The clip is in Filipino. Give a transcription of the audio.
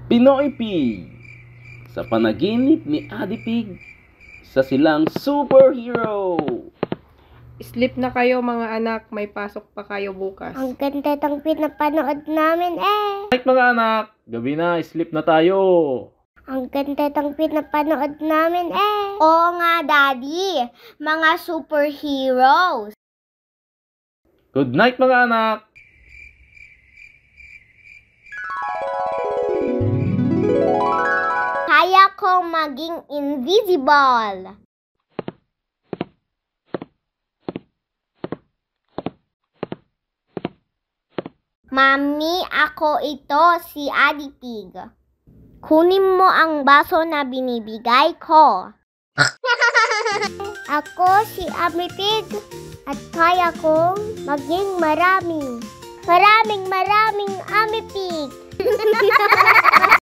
Pinoy Pig. Sa panaginip ni Adi Pig, sa silang superhero. Sleep na kayo mga anak, may pasok pa kayo bukas. Ang ganda ng pinapanood namin eh. Right mga anak, gabi na, sleep na tayo. Ang ganda ng pinapanood namin eh. Oo nga, Daddy. Mga superheroes. Good night mga anak. Kaya kong maging invisible. Mami, ako ito, si Adi Pig. Kunin mo ang baso na binibigay ko. Ako si Ami Pig at kaya kong maging maraming Ami Pig.